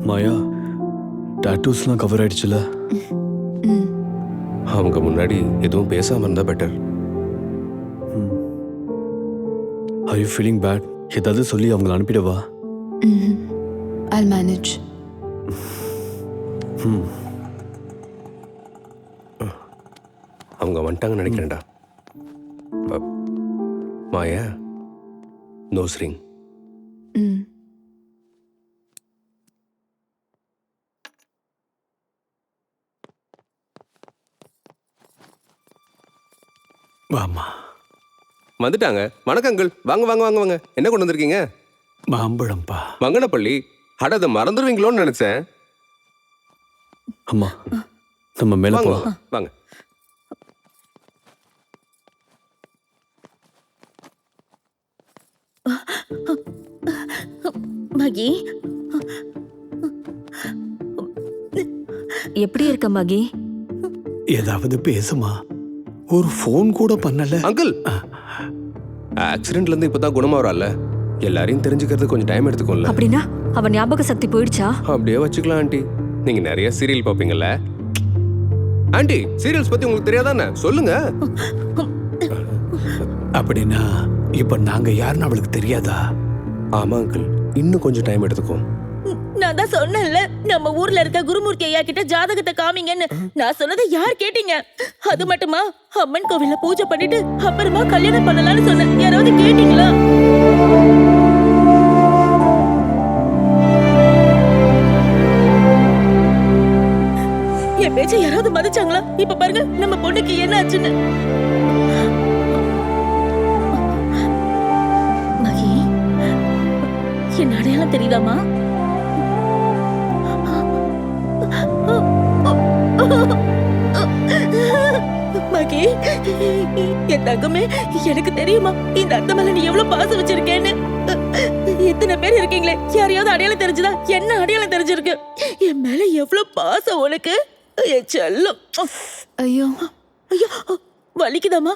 மாயா, டாட்டூஸ்லாம் cover ஆயிடுச்சுல? அவங்க முன்னாடி எதுவும் பேசாம இருந்தா better. Are you feeling bad? ஏதாவது சொல்லி அவங்கள அனுப்பிடவா? I'll manage. அவங்க வந்துட்டாங்கன்னு நினைக்கிறேன்டா. மாயா, நோஸ் ரிங். வாமா. வந்துட்டாங்க. வணக்கம் அங்கிள். வாங்க வாங்க வாங்க வாங்க. என்ன கொண்டு வந்திருக்கீங்க? மாம்பழம்பா. மங்கனப்பள்ளி. அட, அதை மறந்துடுவீங்களோன்னு நினைச்சேன். அம்மா, நம்ம மேல வாங்க போலாம். வாங்க. மகி, எப்படி இருக்க மகி? ஏதாவது பேசுமா? ஒரு ஃபோன் கூட பண்ணல. அங்கிள், ஆக்சிடென்ட்ல இருந்து இப்பதான் குணமாவறால. எல்லாரையும் தெரிஞ்சுக்கிறது கொஞ்சம் டைம் எடுத்துக்கோல. அப்படின்னா அவன் ஞாபக சக்தி போயிடுச்சா? அப்படியே வச்சுக்கலாம் ஆண்டி. நீங்க நிறைய சீரியல் பாப்பீங்கல்ல ஆண்டி. சீரியல்ஸ் பத்தி உங்களுக்கு தெரியாதானே? சொல்லுங்க. அப்படின்னா இப்ப நாங்க யாருன்னு அவளுக்கு தெரியாதா? ஆமா அங்கிள், இன்னும் கொஞ்சம் டைம் எடுத்துக்கோ. நான் தான் சொன்னேன்ல, நம்ம ஊர்ல இருக்க குருமூர்த்தி ஐயா கிட்ட ஜாதகத்தை காமிங்கன்னு. நான் சொன்னதை யார் கேட்டீங்க? அது மட்டுமா, அம்மன் கோவில்ல பூஜை பண்ணிட்டு அப்புறமா கல்யாணம் பண்ணலாம்னு சொன்னேன். யாராவது கேட்டீங்களா? என் பேச்ச யாராவது மதிச்சாங்களா? இப்ப பாருங்க நம்ம பொண்ணுக்கு என்ன ஆச்சுன்னு. மகி, என் அடையாளம் தெரியுதாமா? மகி, என் தங்கமே, எனக்கு தெரியுமா இந்த அத்தை மேல நீ எவ்வளவு பாசம் வச்சிருக்கேன்னு. எத்தனை பேர் இருக்கீங்களே, யாரையாவது அடையாளம் தெரிஞ்சுதா? என்ன அடையாளம் தெரிஞ்சிருக்கு? என் மேல எவ்வளவு பாசம் உனக்கு, என் செல்லம். ஐயோ ஐயோ, வலிக்குதாமா?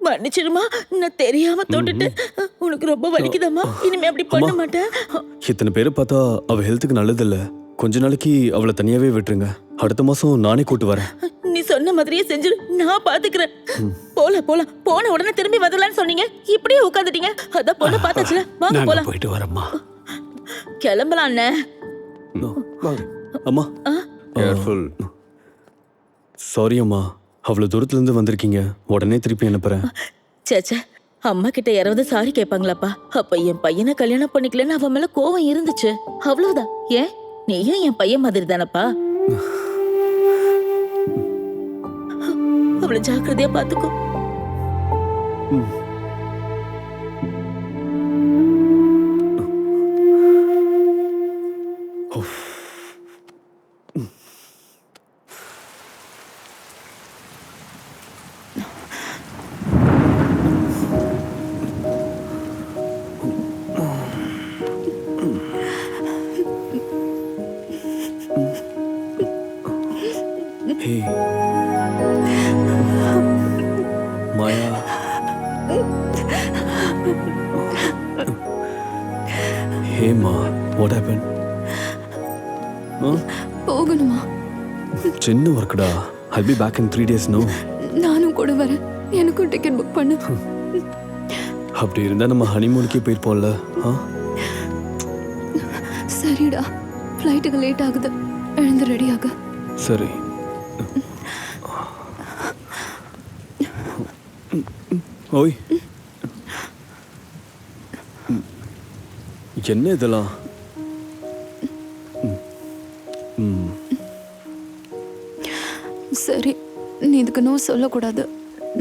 மன்னிச்சிடுமா, நான் தெரியாம தொட்டுட்டு. உனக்கு ரொம்ப வலிக்குதாமா? இனிமே அப்படி பண்ண மாட்டேன். இத்தனை பேரை பார்த்தா அவ ஹெல்த்துக்கு நல்லது இல்ல. கொஞ்ச நாளைக்கு அவளை தனியாவே விட்டுருங்க. அடுத்த மாசம் நானே கூட்டு வரேன். நீ சொன்ன மாதிரியே செஞ்சு நான் பாத்துக்கிறேன். போலாம். போன உடனே திரும்பி வரலான்னு சொன்னீங்க, இப்படியே உட்காந்துட்டீங்க. அதான் பொண்ணு பார்த்தாச்சுல, வாங்க நாங்க போலாம். போயிட்டு வரேம்மா. கிளம்பலாம் அண்ணே. வாங்க. அம்மா, கேர்ஃபுல். சாரி அம்மா, அவ்வளவு தூரத்துல இருந்து வந்திருக்கீங்க. உடனே திருப்பி அனுப்புறேன். சேச்சே, அம்மா கிட்ட யாராவது சாரி கேட்பாங்களாப்பா? அப்ப என் பையனை கல்யாணம் பண்ணிக்கலன்னு அவன் மேல கோவம் இருந்துச்சு, அவ்வளவுதான். ஏன், நீயும் என் பையன் மாதிரி தானப்பா? அவளை ஜாக்கிரதையா பாத்துக்கோ. Hey. Maya. Hey ma, what happened? போகணுமா? சின்ன ஒர்க்குடா. I'll be back in 3 days now. நானும் கூட வரேன். எனக்கும் டிக்கெட் புக் பண்ணு. அப்படி இருந்தா நம்ம ஹனிமூனுக்கே போயிருப்போம்ல. சரிடா, ஃப்ளைட்டுக்கு லேட் ஆகுது. எழுந்து ரெடி ஆகு. சரி. ஓய், என்ன இதெல்லாம்? சரி, நீ இதுக்கு நோ சொல்லக்கூடாது.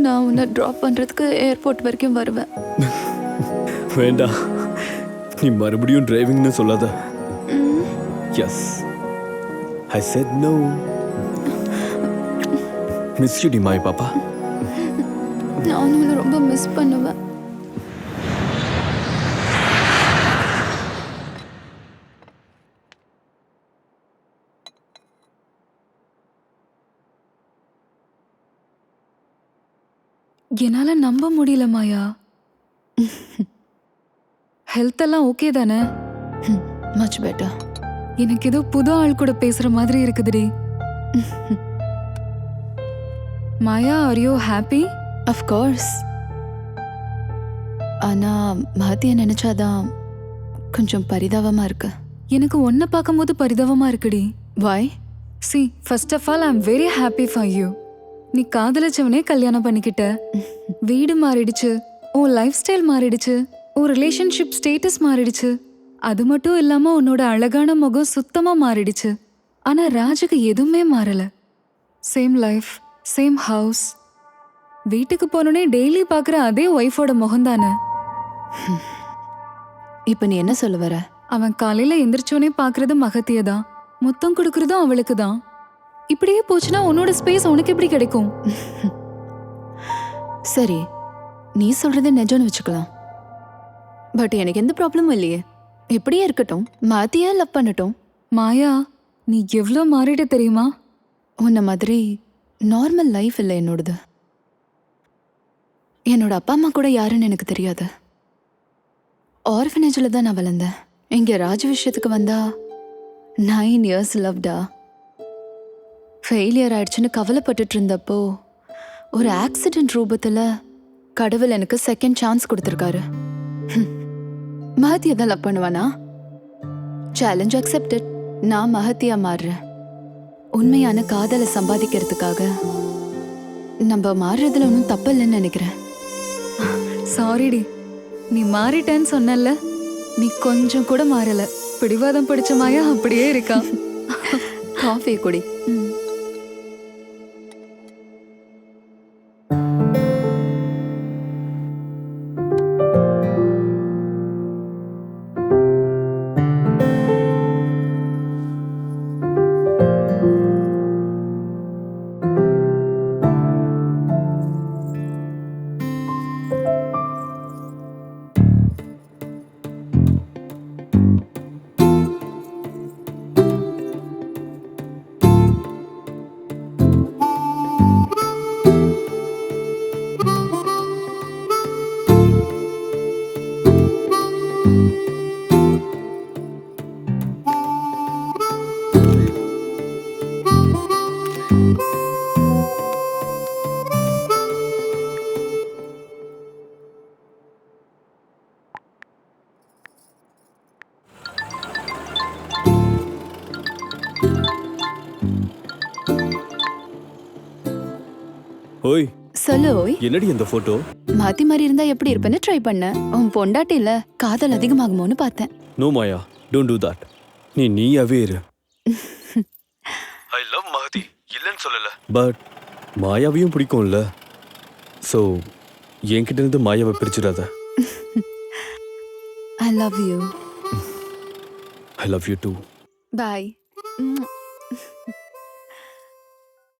நான் உன்னை ட்ராப் பண்றதுக்கு ஏர்போர்ட் வரைக்கும் வருவேன். வேண்டாம், நீ மறுபடியும் டிரைவிங்னு சொல்லாத. Yes, I said no. Miss you, டி மாய் பாப்பா. நான் உன்னை ரொம்ப மிஸ் பண்ணுவேன். என்னால நம்ப முடியல மாயா. ஹெல்த் எல்லாம் ஓகே தானே? Much better. எனக்கு ஏதோ புது ஆள் கூட பேசுற மாதிரி இருக்குதுடி. Maya, are you happy? Of course. ஆனா மகத்திய நினைச்சாதான் கொஞ்சம் பரிதாபமா இருக்கு. எனக்கு உன்னை பார்க்கும்போது பரிதாபமா இருக்குடி. வாய்? See, first of all, I'm very happy for you. நீ காதலிச்சவனே கல்யாணம் பண்ணிக்கிட்ட. வீடு மாறிடுச்சு, உன் லைஃப் ஸ்டைல் மாறிடுச்சு, உன் ரிலேஷன்ஷிப் ஸ்டேட்டஸ் மாறிடுச்சு. அது மட்டும் இல்லாம உன்னோட அழகான முகம் சுத்தமா மாறிடுச்சு. ஆனா ராஜுக்கு எதுவுமே மாறல. Same life, same house. வீட்டுக்கு போனோடனே டெய்லி பார்க்குற அதே ஒய்ஃபோட முகம்தானே. இப்ப நீ என்ன சொல்ல வர? அவன் காலையில எந்திரிச்சோனே பார்க்கறது மகத்திய தான், முத்தம் கொடுக்கறதும் அவளுக்கு தான். இப்படியே போச்சுன்னா உன்னோட ஸ்பேஸ் உனக்கு எப்படி கிடைக்கும்? சரி, நீ சொல்றது நிஜம்னு வச்சுக்கலாம். பட் எனக்கு எந்த ப்ராப்ளமும் இல்லையே. இப்படியே இருக்கட்டும், மாத்தியா லவ் பண்ணட்டும். மாயா, நீ எவ்வளோ மாறிட்ட தெரியுமா? உன்ன மாதிரி நார்மல் லைஃப் இல்லை என்னோடது. என்னோட அப்பா அம்மா கூட யாருன்னு எனக்கு தெரியாது. ஆர்ஃபனேஜில் தான் நான் வளர்ந்தேன். இங்கே ராஜு விஷயத்துக்கு வந்தா 9 years லவ்டா. ஃபெயிலியர் ஆயிடுச்சுன்னு கவலைப்பட்டுட்டு இருந்தப்போ ஒரு ஆக்சிடென்ட் ரூபத்தில் கடவுள் எனக்கு செகண்ட் சான்ஸ் கொடுத்துருக்காரு. மகத்தியை தான் லவ் பண்ணுவானா? Challenge accepted. நான் மகத்தியா மாறுறேன். உண்மையான காதலை சம்பாதிக்கிறதுக்காக நம்ம மாறுறதுல ஒன்றும் தப்பு இல்லைன்னு நினைக்கிறேன். சாரிடி, நீ மாறிட்டேன்னு சொன்னல, நீ கொஞ்சம் கூட மாறல. பிடிவாதம் பிடிச்ச மாயா அப்படியே இருக்கா. காஃபி குடி. ஓய், சொல்லு. ஓய், என்னடி இந்த போட்டோ? மாத்தி மாதிரி இருந்தா எப்படி இருப்பேன்னு ட்ரை பண்ணேன். உன் பொண்டாட்டில காதல் அதிகமாகுமோன்னு பார்த்தேன். No Maya, don't do that. நீ நீயாவே இரு. ஐ லவ் மகதி, இல்லைன்னு சொல்லல. பட் மாயாவையும் பிடிக்கும்ல. ஸோ என்கிட்ட இருந்து மாயாவை பிரிச்சிடாத. I love you. I love you too. Bye.